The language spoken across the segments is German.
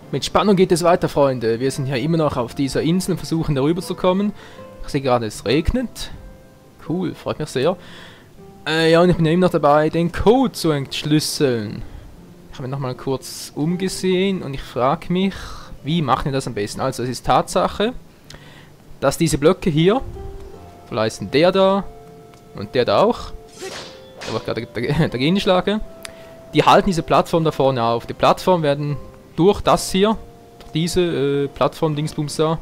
Mit Spannung geht es weiter, Freunde. Wir sind ja immer noch auf dieser Insel und versuchen darüber zu kommen. Ich sehe gerade, es regnet. Cool, freut mich sehr. Ja, und ich bin ja immer noch dabei, den Code zu entschlüsseln. Ich habe mich nochmal kurz umgesehen und ich frage mich, wie machen wir das am besten? Also, es ist Tatsache, dass diese Blöcke hier, vielleicht sind der da und der da auch, da war ich gerade dagegen schlage, die halten diese Plattform da vorne auf. Die Plattformen werden durch das hier, durch diese Plattform-Dingsbums da,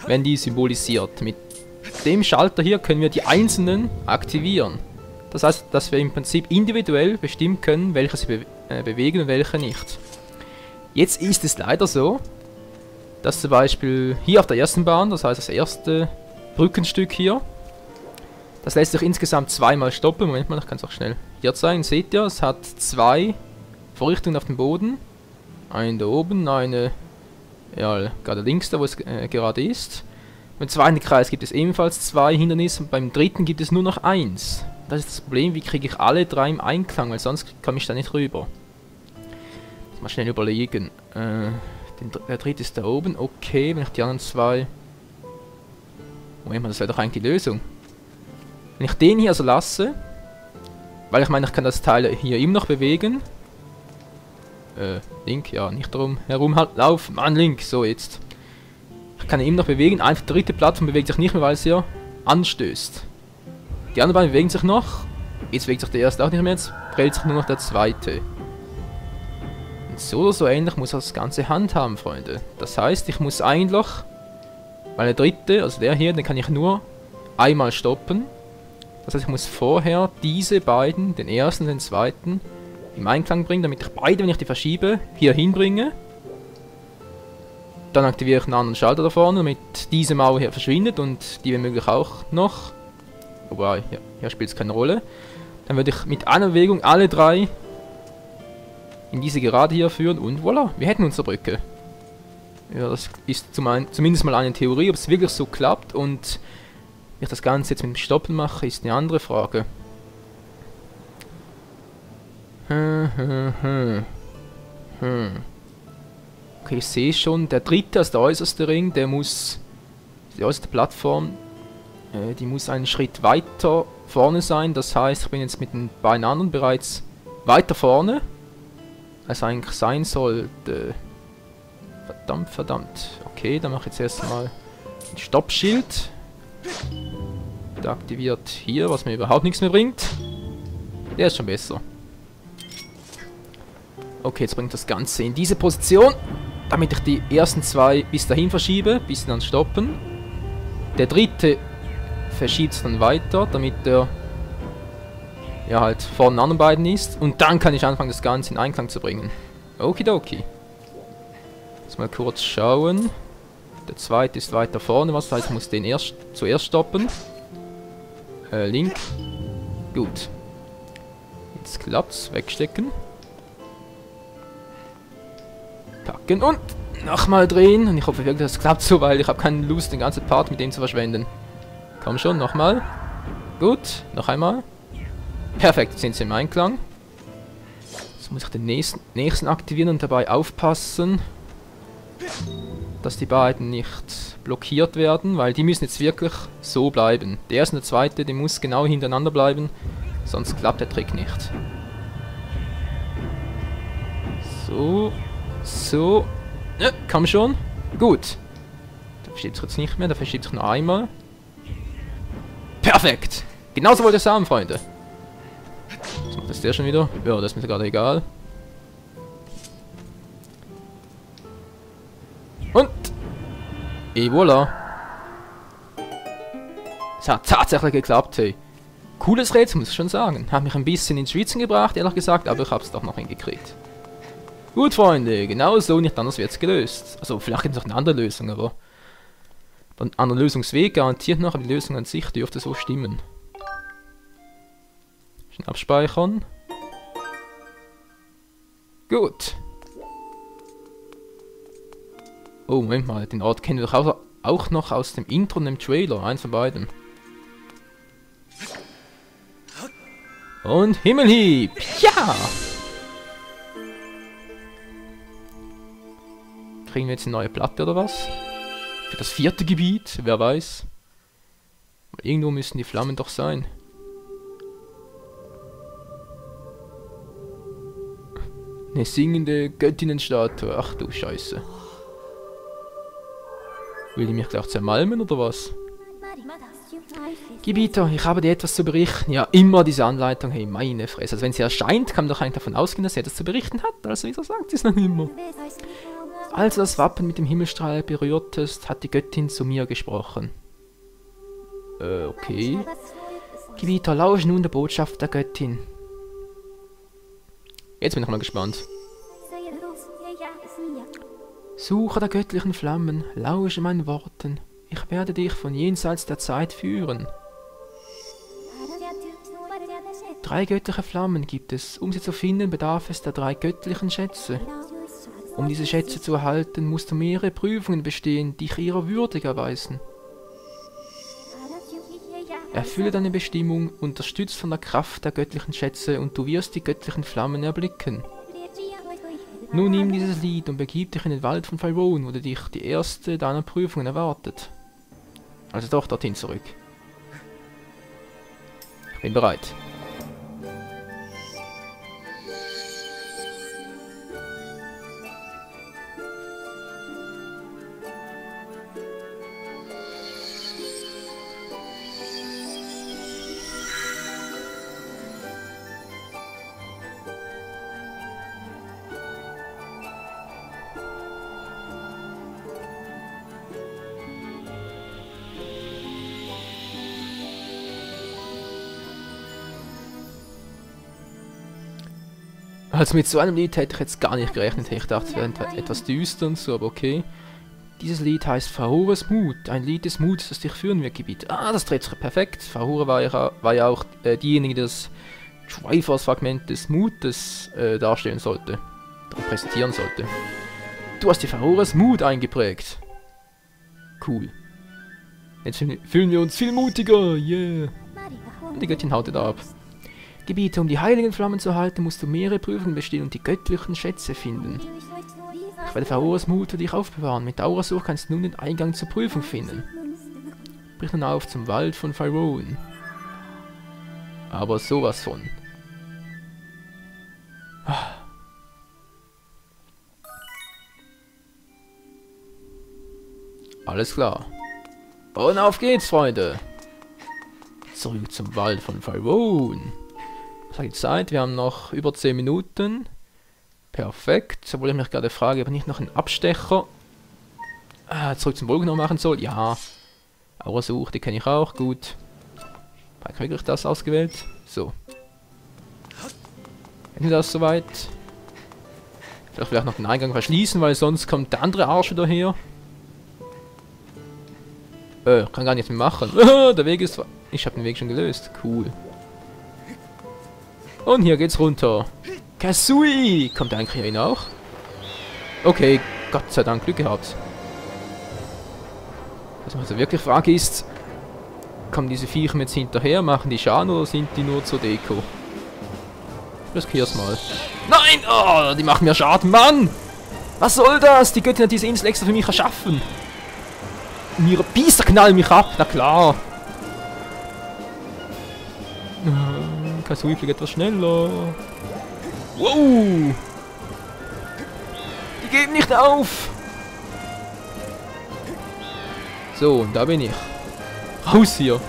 werden die symbolisiert. Mit dem Schalter hier können wir die einzelnen aktivieren. Das heißt, dass wir im Prinzip individuell bestimmen können, welche sie bewegen und welche nicht. Jetzt ist es leider so, dass zum Beispiel hier auf der ersten Bahn, das heißt das erste Brückenstück hier, das lässt sich insgesamt zweimal stoppen. Moment mal, ich kann es auch schnell hier zeigen. Seht ihr, es hat zwei Vorrichtungen auf dem Boden. Eine da oben, eine ja, gerade links da, wo es gerade ist. Im zweiten Kreis gibt es ebenfalls zwei Hindernisse und beim dritten gibt es nur noch eins. Das ist das Problem, wie kriege ich alle drei im Einklang, weil sonst komme ich da nicht rüber. Mal schnell überlegen. Der dritte ist da oben, okay, wenn ich die anderen zwei... Moment mal, das wäre doch eigentlich die Lösung. Wenn ich den hier also lasse, weil ich meine, ich kann das Teil hier immer noch bewegen. Link, ja, nicht darum herum halt, lauf, Mann, Link, so jetzt. Ich kann ihn immer noch bewegen, einfach die dritte Plattform bewegt sich nicht mehr, weil sie ja anstößt. Die anderen beiden bewegen sich noch, jetzt bewegt sich der erste auch nicht mehr, jetzt dreht sich nur noch der zweite. Und so oder so ähnlich muss das Ganze handhaben, Freunde. Das heißt, ich muss eigentlich, weil der dritte, also der hier, den kann ich nur einmal stoppen. Das heißt, ich muss vorher diese beiden, den ersten und den zweiten, im Einklang bringen, damit ich beide, wenn ich die verschiebe, hier hinbringe. Dann aktiviere ich einen anderen Schalter da vorne, damit diese Mauer hier verschwindet und die wenn möglich auch noch. Wobei, ja, hier spielt es keine Rolle. Dann würde ich mit einer Bewegung alle drei in diese Gerade hier führen und voilà, wir hätten unsere Brücke. Ja, das ist zumindest mal eine Theorie, ob es wirklich so klappt und wie ich das Ganze jetzt mit dem Stoppen mache, ist eine andere Frage. Okay, ich sehe schon, der dritte, also der äußerste Ring, der muss, die äußerste Plattform, die muss einen Schritt weiter vorne sein. Das heißt, ich bin jetzt mit den beiden anderen bereits weiter vorne, als eigentlich sein sollte. Verdammt, verdammt. Okay, dann mache ich jetzt erstmal ein Stoppschild. Der aktiviert hier, was mir überhaupt nichts mehr bringt. Der ist schon besser. Okay, jetzt bringt das Ganze in diese Position, damit ich die ersten zwei bis dahin verschiebe, bis sie dann stoppen. Der dritte verschiebt es dann weiter, damit der ja halt vor den anderen beiden ist. Und dann kann ich anfangen, das Ganze in Einklang zu bringen. Okidoki. Jetzt mal kurz schauen. Der zweite ist weiter vorne, was heißt, ich muss den zuerst stoppen. Link. Gut. Jetzt klappt's. Wegstecken. Packen und nochmal drehen. Und ich hoffe wirklich, das klappt so, weil ich habe keine Lust, den ganzen Part mit dem zu verschwenden. Komm schon, nochmal. Gut, noch einmal. Perfekt, jetzt sind sie im Einklang. Jetzt muss ich den nächsten aktivieren und dabei aufpassen, dass die beiden nicht blockiert werden, weil die müssen jetzt wirklich so bleiben. Der erste und der zweite, die muss genau hintereinander bleiben, sonst klappt der Trick nicht. So, so, ja, komm schon, gut. Der verschiebt sich jetzt nicht mehr, der verschiebt sich nur einmal. Perfekt, genauso wollte ich es haben, Freunde. Was macht das der schon wieder? Ja, das ist mir gerade egal. Und et voilà. Es hat tatsächlich geklappt, hey. Cooles Rätsel, muss ich schon sagen. Hat mich ein bisschen ins Schwitzen gebracht, ehrlich gesagt, aber ich hab's doch noch hingekriegt. Gut, Freunde, genau so, nicht anders wird's gelöst. Also, vielleicht gibt es noch eine andere Lösung, aber... Ein anderer Lösungsweg garantiert noch, aber die Lösung an sich dürfte so stimmen. Schon abspeichern. Gut. Oh, Moment mal, den Ort kennen wir doch auch noch aus dem Intro und dem Trailer, eins von beiden. Und Himmelhieb! Ja! Kriegen wir jetzt eine neue Platte oder was? Für das 4. Gebiet, wer weiß. Aber irgendwo müssen die Flammen doch sein. Eine singende Göttinnenstatue. Ach du Scheiße. Will die mich gleich zermalmen oder was? Gebieter, ich habe dir etwas zu berichten. Ja, immer diese Anleitung. Hey, meine Fresse. Also wenn sie erscheint, kann man doch eigentlich davon ausgehen, dass sie etwas zu berichten hat. Also wieso sagt sie es noch immer? Als du das Wappen mit dem Himmelstrahl berührtest, hat die Göttin zu mir gesprochen. Okay. Gebieter, lausch nun der Botschaft der Göttin. Jetzt bin ich mal gespannt. Suche der göttlichen Flammen, lausche meinen Worten. Ich werde dich von jenseits der Zeit führen. 3 göttliche Flammen gibt es. Um sie zu finden, bedarf es der 3 göttlichen Schätze. Um diese Schätze zu erhalten, musst du mehrere Prüfungen bestehen, die dich ihrer würdig erweisen. Erfülle deine Bestimmung, unterstützt von der Kraft der göttlichen Schätze, und du wirst die göttlichen Flammen erblicken. Nun nimm dieses Lied und begib dich in den Wald von Faerûn, wo dich die erste deiner Prüfungen erwartet. Also doch dorthin zurück. Ich bin bereit. Also mit so einem Lied hätte ich jetzt gar nicht gerechnet. Ich dachte, es wäre etwas düster und so, aber okay. Dieses Lied heißt Faerûns Mut, ein Lied des Muts, das dich führen wird, Gebiet. Ah, das dreht sich perfekt. Faerûn war ja auch diejenige, die das Triforce-Fragment des Mutes darstellen sollte. Repräsentieren sollte. Du hast die Faerûns Mut eingeprägt. Cool. Jetzt fühlen wir uns viel mutiger, yeah. Und die Göttin haut da ab. Gebiete, um die heiligen Flammen zu erhalten, musst du mehrere Prüfungen bestehen und die göttlichen Schätze finden. Ich werde Faerûns Mut für dich aufbewahren. Mit Aurasuch kannst du nun den Eingang zur Prüfung finden. Brich nun auf zum Wald von Faerûn. Aber sowas von. Alles klar. Und auf geht's, Freunde. Zurück zum Wald von Faerûn. Was hat die Zeit? Wir haben noch über 10 Minuten. Perfekt. Obwohl ich mich gerade frage, ob ich nicht noch einen Abstecher zurück zum Bogen noch machen soll. Ja. Aurasuch, die kenne ich auch. Gut. Habe ich wirklich das ausgewählt? So. Hätten wir das soweit? Vielleicht noch den Eingang verschließen, weil sonst kommt der andere Arsch wieder her. Kann gar nichts mehr machen. Der Weg ist... Ich habe den Weg schon gelöst. Cool. Und hier geht's runter. Kasui! Kommt der eigentlich hier hin auch? Okay, Gott sei Dank Glück gehabt. Was mich also wirklich frage ist, kommen diese Viecher jetzt hinterher, machen die Schaden oder sind die nur zur Deko? Ich riskier's mal. Nein! Oh, die machen mir Schaden, Mann! Was soll das? Die Göttin hat diese Insel extra für mich erschaffen. Und ihre Biester knallen mich ab, na klar. Kasui fliegt etwas schneller. Wow! Die geben nicht auf! So, und da bin ich. Raus hier!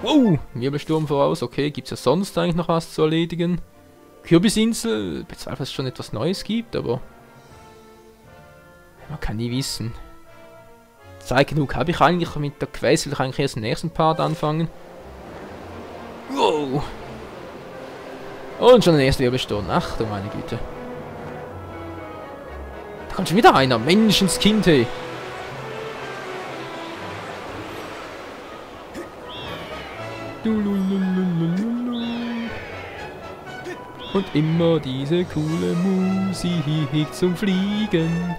Wow, Wirbelsturm voraus. Okay, gibt es ja sonst eigentlich noch was zu erledigen? Kürbisinsel, bezweifle, dass es schon etwas Neues gibt, aber man kann nie wissen. Zeit genug habe ich eigentlich mit der Quest, will ich eigentlich erst den nächsten Part anfangen. Wow. Und schon der erste Wirbelsturm. Ach du meine Güte. Da kommt schon wieder einer. Menschenskind, hey. Und immer diese coole Musik zum Fliegen.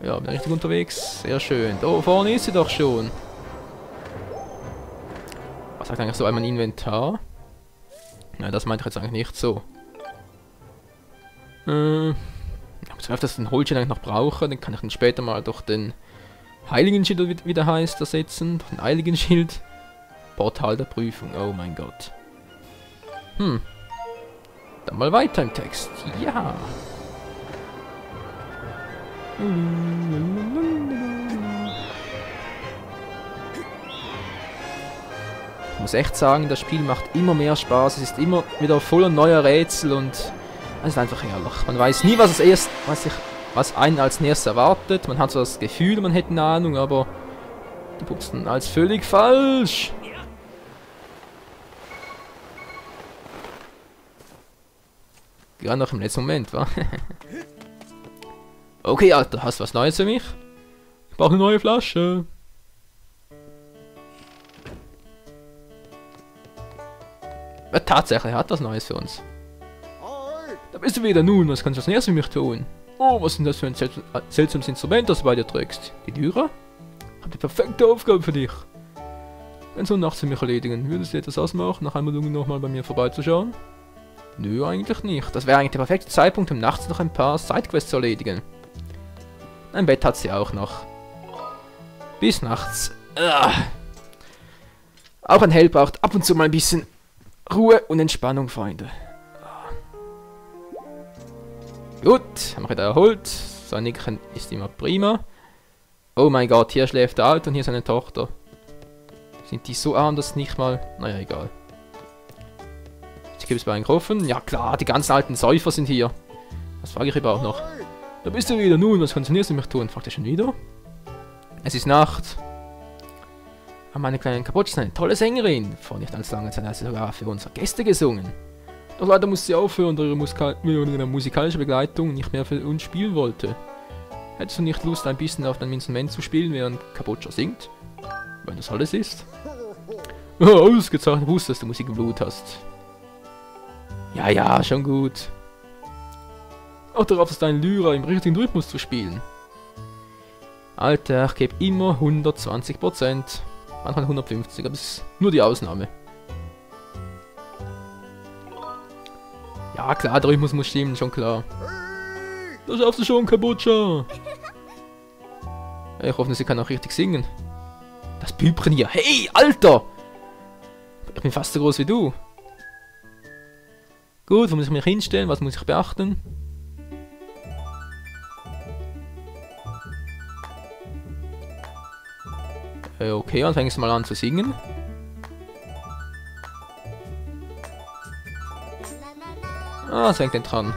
Ja, bin richtig unterwegs. Sehr schön. Da vorne ist sie doch schon. Was sagt eigentlich so einmal Inventar? Nein, das meinte ich jetzt eigentlich nicht so. Ich muss öfters den Holzschild eigentlich noch brauchen. Den kann ich dann später mal durch den Heiligen-Schild, wie der heißt, ersetzen. Durch den Heiligen-Schild. Portal der Prüfung. Oh mein Gott. Dann mal weiter im Text. Ja. Ich muss echt sagen, das Spiel macht immer mehr Spaß. Es ist immer wieder voller neuer Rätsel und es ist einfach herrlich. Man weiß nie, was einen als nächstes erwartet. Man hat so das Gefühl, man hätte eine Ahnung, aber die putzen als völlig falsch. Gerade noch im letzten Moment, wa? Okay, Alter, hast du was Neues für mich? Ich brauche eine neue Flasche. Ja, tatsächlich, er hat was Neues für uns. Da bist du wieder. Nun, was kannst du als nächstes für mich tun? Oh, was ist denn das für ein seltsames Instrument, das du bei dir trägst? Die Lyra? Ich habe die perfekte Aufgabe für dich. Wenn so nachts für mich erledigen, würdest du etwas ausmachen, nach einmal nochmal bei mir vorbeizuschauen? Nö, eigentlich nicht. Das wäre eigentlich der perfekte Zeitpunkt, um nachts noch ein paar Sidequests zu erledigen. Ein Bett hat sie auch noch. Bis nachts. Auch ein Held braucht ab und zu mal ein bisschen Ruhe und Entspannung, Freunde. Gut, haben wir wieder erholt. Sein Nicken ist immer prima. Oh mein Gott, hier schläft der Alte und hier seine Tochter. Sind die so arm, dass nicht mal... Naja, egal. Jetzt gibt es bei einem Gruppen. Ja klar, die ganzen alten Säufer sind hier. Das frage ich überhaupt noch. Da bist du wieder. Nun, was kannst du mich tun? Fragt er schon wieder? Es ist Nacht. Aber meine kleine Kaputt ist eine tolle Sängerin. Vor nicht allzu langer Zeit hat sie sogar für unsere Gäste gesungen. Doch leider musste sie aufhören, da ihre musikalische Begleitung nicht mehr für uns spielen wollte. Hättest du nicht Lust, ein bisschen auf deinem Instrument zu spielen, während Kaputscha singt? Wenn das alles ist. Oh, ausgezeichnet, wusste, dass du Musik im Blut hast. Ja, ja, schon gut. Auch darauf ist dein Lyra im richtigen Rhythmus zu spielen. Alter, ich gebe immer 120%. Manchmal 150, aber das ist nur die Ausnahme. Ja klar, der Rhythmus muss stimmen, schon klar. Das schaffst du schon, Kaputscha. Ich hoffe, sie kann auch richtig singen. Das Bübchen hier. Hey, Alter! Ich bin fast so groß wie du. Gut, wo muss ich mich hinstellen? Was muss ich beachten? Okay, dann fängst du mal an zu singen. Ah, es hängt denn dran.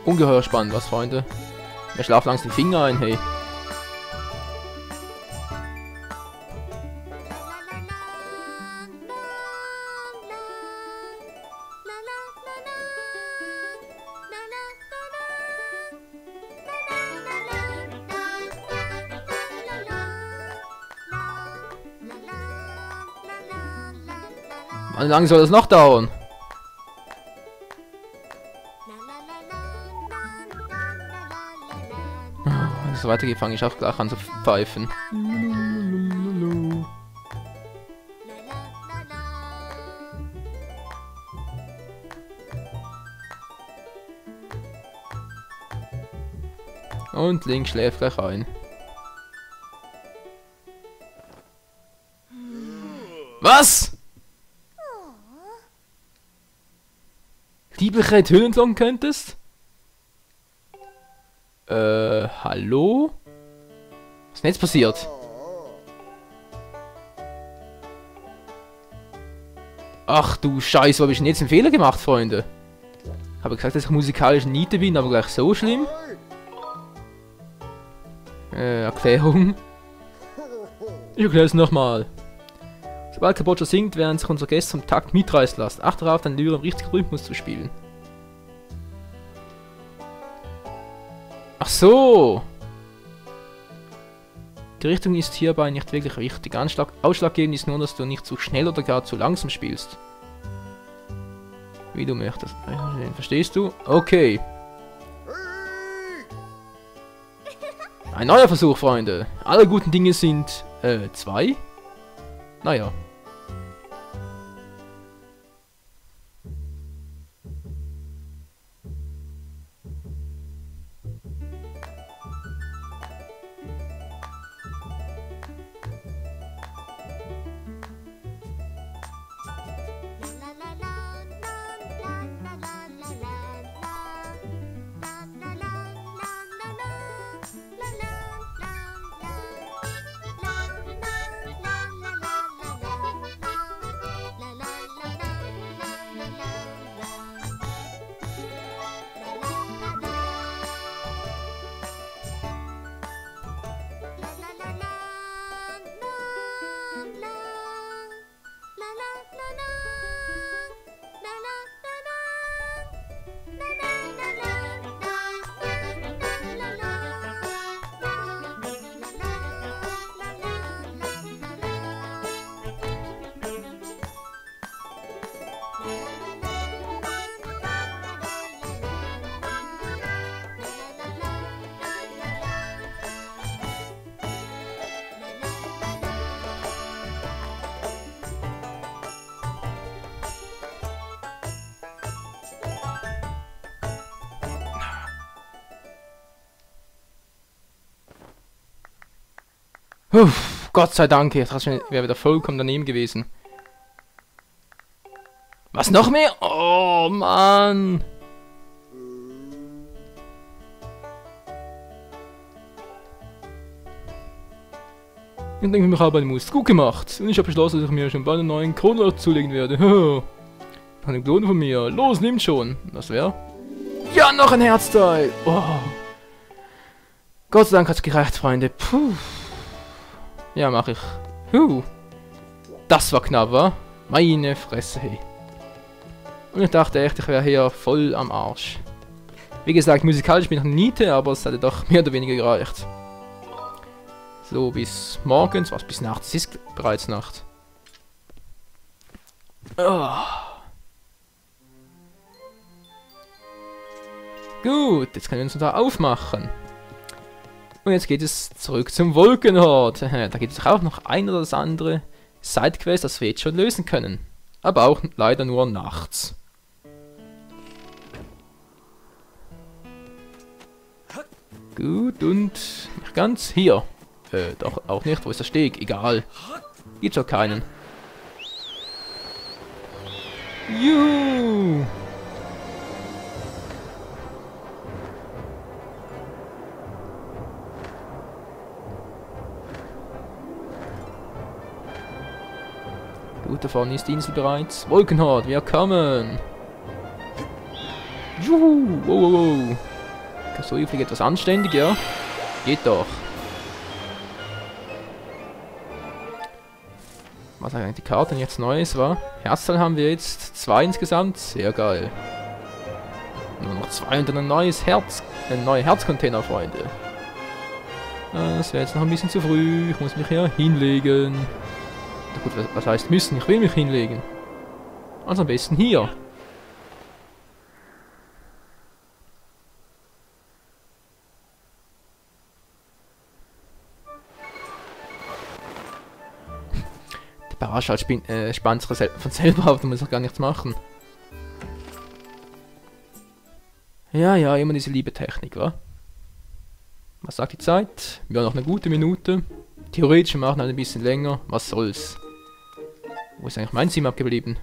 Ungeheuer spannend, was, Freunde? Mir schlafen langsam die Finger ein, hey. Wie lange soll das noch dauern? Wenn es so weitergeht, fange ich auch gleich an zu pfeifen. Und Link schläft gleich ein. Was? Liebliche Höhlen entlocken könntest? Hallo? Was ist denn jetzt passiert? Ach du Scheiße, wo habe ich denn jetzt einen Fehler gemacht, Freunde? Ich habe gesagt, dass ich musikalisch Niete bin, aber gleich so schlimm? Erklärung. Ich erkläre es nochmal. Sobald Kabocha singt, werden sich unsere Gäste vom Takt mitreißen lassen. Achte darauf, deine Lyre im richtigen Rhythmus zu spielen. Ach so! Die Richtung ist hierbei nicht wirklich wichtig. Ausschlaggebend ist nur, dass du nicht zu schnell oder gar zu langsam spielst. Wie du möchtest. Verstehst du? Okay. Ein neuer Versuch, Freunde. Alle guten Dinge sind, 2? Naja. Gott sei Dank, jetzt wäre wieder vollkommen daneben gewesen. Was, noch mehr? Oh, Mann! Ich denke, ich habe eine Musik gut gemacht. Und ich habe beschlossen, dass ich mir schon bald einen neuen Kronleuchter zulegen werde. Eine Klone von mir. Los, nimmt schon. Was wäre? Ja, noch ein Herzteil! Oh. Gott sei Dank hat es gereicht, Freunde. Puh. Ja, mach ich. Das war knapp, wa? Meine Fresse, hey. Und ich dachte echt, ich wäre hier voll am Arsch. Wie gesagt, musikalisch bin ich eine Niete, aber es hätte doch mehr oder weniger gereicht. So, bis morgens, was bis nachts, es ist bereits Nacht. Oh. Gut, jetzt können wir uns da aufmachen. Und jetzt geht es zurück zum Wolkenhort. Da gibt es auch noch ein oder das andere Sidequest, das wir jetzt schon lösen können. Aber auch leider nur nachts. Gut, und nicht ganz. Hier. Doch auch nicht. Wo ist der Steg? Egal. Gibt's auch keinen. Juhu! Gut, da vorne ist die Insel bereits. Wolkenhort, wir kommen! Juhu! Wow. So, ich fliege etwas anständig, ja? Geht doch. Was eigentlich die Karte jetzt Neues war? Herzteil haben wir jetzt 2 insgesamt. Sehr geil. Nur noch 2 und dann ein neues Herz. Ein neuer Herzcontainer, Freunde. Das wäre jetzt noch ein bisschen zu früh. Ich muss mich hier hinlegen. Na gut, was heißt müssen? Ich will mich hinlegen. Also am besten hier. Der Barschall spannt sich von selber auf, da muss ich gar nichts machen. Ja, immer diese liebe Technik, wa? Was sagt die Zeit? Ja, noch eine gute Minute. Theoretisch machen halt ein bisschen länger. Was soll's? Wo ist eigentlich mein Sim abgeblieben?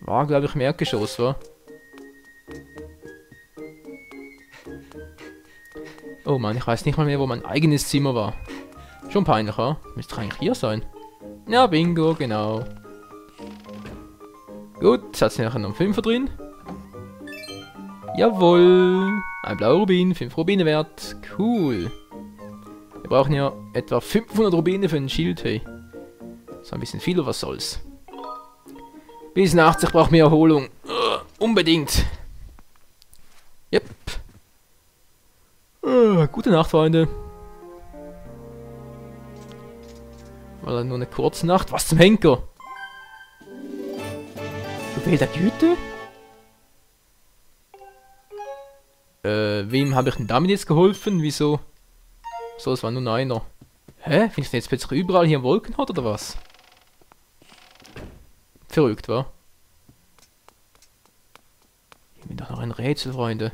War, glaube ich, im Erdgeschoss, wa? Oh Mann, ich weiß nicht mal mehr, wo mein eigenes Zimmer war. Schon peinlich, wa? Müsste doch eigentlich hier sein. Ja, bingo, genau. Gut, jetzt hat es nachher noch einen 5er drin. Jawohl. Ein blauer Rubin, 5 Rubine wert. Cool. Wir brauchen ja etwa 500 Rubine für ein Schild, hey. So ein bisschen viel, oder was soll's. Bis nachts, ich brauche mehr Erholung. Unbedingt. Yep. Gute Nacht, Freunde. War nur eine kurze Nacht. Was zum Henker? Juwel der Güte? Wem habe ich denn damit jetzt geholfen? Wieso? So, es war nur einer. Hä? Findest du jetzt plötzlich überall hier Wolken hat oder was? Verrückt, wa? Ich bin doch noch ein Rätsel, Freunde.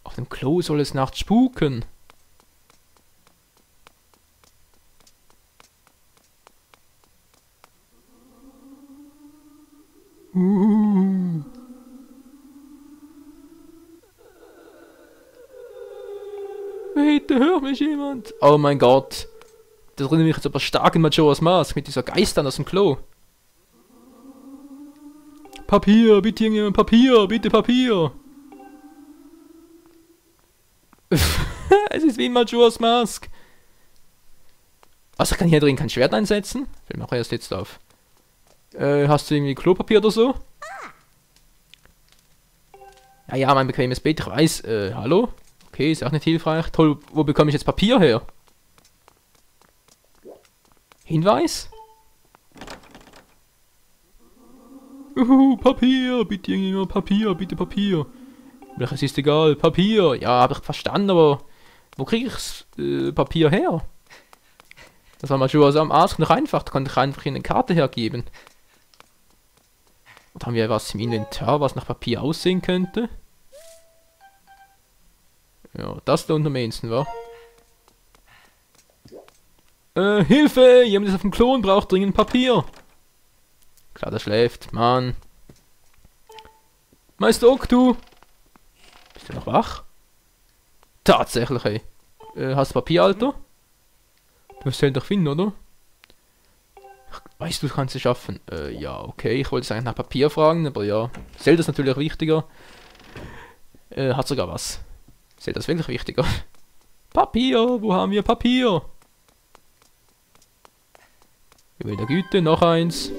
Auf dem Klo soll es nachts spuken. Bitte hör mich jemand. Oh mein Gott. Das erinnert mich jetzt aber stark an Majora's Mask mit dieser Geistern aus dem Klo. Papier, bitte irgendjemand Papier, bitte Papier. Es ist wie in Majora's Mask. Was, ich kann hier drin kein Schwert einsetzen? Ich mache erst jetzt auf. Hast du irgendwie Klopapier oder so? Ja, ja, mein bequemes Bett, ich weiß. Hallo? Okay, ist auch nicht hilfreich. Toll, wo bekomme ich jetzt Papier her? Hinweis? Papier, bitte irgendjemand Papier, bitte Papier. Welches ist egal, Papier. Ja, habe ich verstanden, aber wo kriege ich Papier her? Das war mal schon am Arsch noch einfach, da konnte ich einfach eine Karte hergeben. Oder haben wir was im Inventar, was nach Papier aussehen könnte? Ja, das da unter Mainsten, wa? Hilfe! Jemand ist auf dem Klo und braucht dringend Papier. Klar, der schläft, Mann. Meister Oktu! Bist du noch wach? Tatsächlich, ey. Hast du Papier, Alter? Du wirst doch finden, oder? Weißt du, du kannst es schaffen. Ja, okay. Ich wollte es eigentlich nach Papier fragen, aber ja. Zelda ist natürlich wichtiger. Hat sogar was. Zelda ist wirklich wichtiger. Papier! Wo haben wir Papier? Juwel der Güte, noch eins.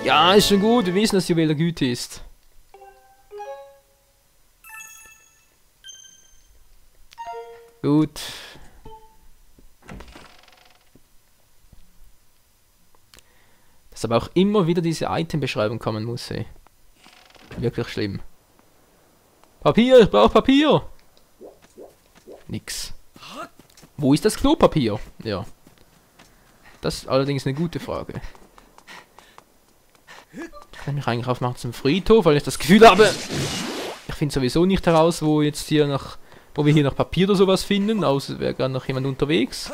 Ja, ist schon gut. Wir wissen, dass Juwel der Güte ist. Gut. Dass aber auch immer wieder diese Item-Beschreibung kommen muss, ey. Wirklich schlimm. Papier, ich brauche Papier! Nix. Wo ist das Klopapier? Ja. Das ist allerdings eine gute Frage. Ich kann mich eigentlich aufmachen zum Friedhof, weil ich das Gefühl habe, ich finde sowieso nicht heraus, wo jetzt hier noch, wo wir hier noch Papier oder sowas finden, außer wäre gerade noch jemand unterwegs.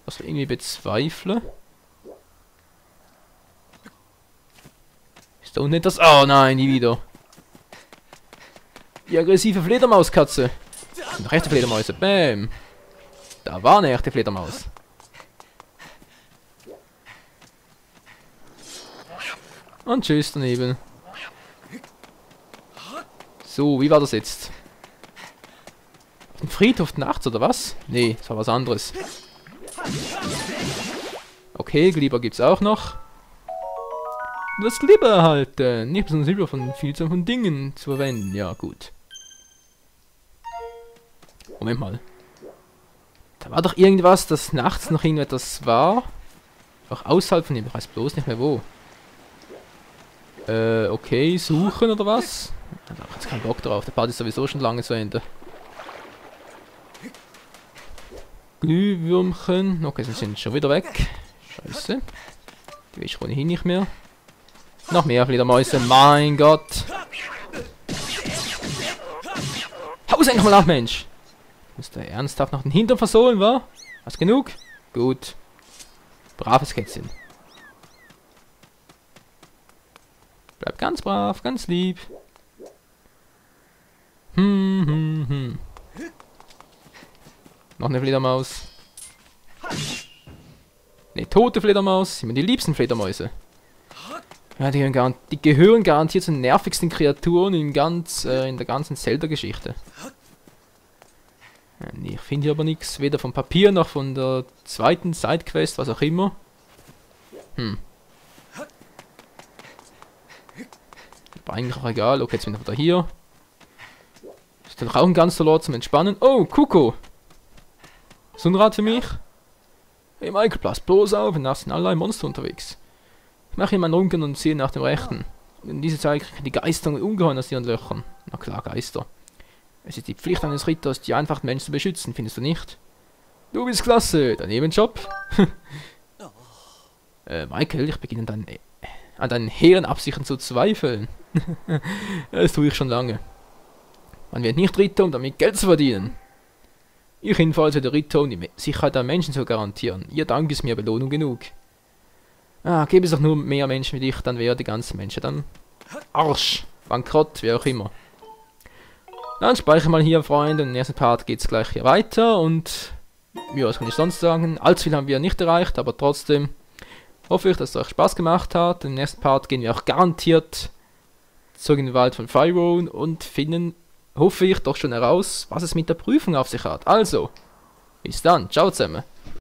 Was ich irgendwie bezweifle. Ist da unten etwas? Oh nein, nie wieder. Die aggressive Fledermauskatze. Das sind doch echte Fledermäuse. Bäm. Da war eine echte Fledermaus. Und tschüss daneben. So, wie war das jetzt? Ein Friedhof nachts oder was? Nee, das war was anderes. Okay, Glibber gibt's auch noch. Das Glibber erhalten. Nicht besonders Silber von Vielzahl von Dingen zu verwenden. Ja, gut. Moment mal. Da war doch irgendwas, dass nachts noch irgendetwas war. Auch außerhalb von dem. Ich weiß bloß nicht mehr wo. Okay, suchen oder was? Da hab ich jetzt keinen Bock drauf. Der Part ist sowieso schon lange zu Ende. Glühwürmchen. Okay, sie sind schon wieder weg. Scheiße. Die will ich ohnehin nicht mehr. Noch mehr Fledermäuse. Mein Gott. Haus endlich mal nach, Mensch. Muss der ernsthaft noch den Hintern versohlen, wa? Hast genug? Gut. Braves Kätzchen. Bleib ganz brav, ganz lieb. Noch eine Fledermaus. Ne, tote Fledermaus. Immer die liebsten Fledermäuse. Ja, die gehören garantiert zu den nervigsten Kreaturen in der ganzen Zelda-Geschichte. Ich finde hier aber nichts, weder vom Papier noch von der zweiten Sidequest, was auch immer. Aber eigentlich auch egal. Okay, jetzt bin ich wieder hier. Ist dann auch ein ganzer Lord zum Entspannen. Oh, Kuko! So ein Rat für mich? Hey Michael, pass bloß auf, da sind allerlei Monster unterwegs. Ich mache hier meinen Runken und ziehe nach dem Rechten. Und in dieser Zeit kriegen die Geister und Ungeheuer aus ihren Löchern. Na klar, Geister. Es ist die Pflicht eines Ritters, die einfachen Menschen zu beschützen, findest du nicht? Du bist klasse, dein Nebenjob. Michael, ich beginne an deinen hehren Absichten zu zweifeln. Das tue ich schon lange. Man wird nicht Ritter, um damit Geld zu verdienen. Ich jedenfalls werde Ritter, um die Sicherheit der Menschen zu garantieren. Ihr Dank ist mir Belohnung genug. Gäbe es doch nur mehr Menschen wie dich, dann wäre die ganze Menschheit am Arsch. Bankrott, wie auch immer. Dann speichere mal hier, Freunde, und im nächsten Part geht es gleich hier weiter und ja, was kann ich sonst sagen? Allzu viel haben wir nicht erreicht, aber trotzdem hoffe ich, dass es euch Spaß gemacht hat. Im nächsten Part gehen wir auch garantiert zurück in den Wald von Faerûn und finden, hoffe ich, doch schon heraus, was es mit der Prüfung auf sich hat. Also, bis dann, ciao zusammen.